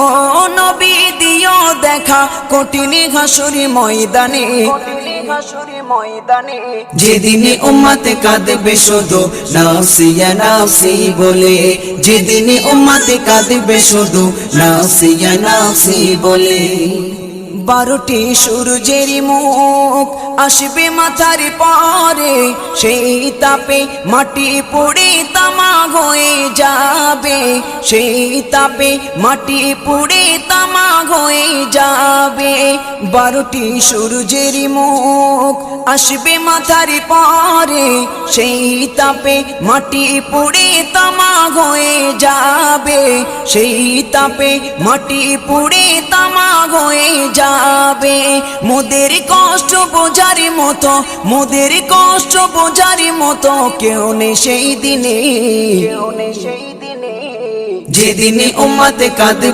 ও নবী দিও দেখা কঠিন হাসুরি ময়দানে, যেদিনে উম্মত কাঁদবে শুধু নাফসি ইয়া নাফসি বলে, যেদিনে উম্মত কাঁদবে শুধু নাফসি ইয়া নাফসি বলে। 12টি সূর্যের মুখ আসবে মাথার পরে, সেই তাপে মাটি পুড়ে তামা হয়ে যাবে, সেই তাপে মাটি পুড়ে তামা হয়ে যাবে। 12টি সূর্যের মুখ আসবে মাথার পরে, সেই তাপে মাটি পুড়ে তামা হয়ে যাবে, সেই তাপে মাটি পুড়ে তামা হয়ে যাবে। মোদের কষ্ট বোঝার মতো, মোদের কষ্ট বোঝার মতো কেউ নেই সেই দিনে, যেদিনে উম্মত কাঁদবে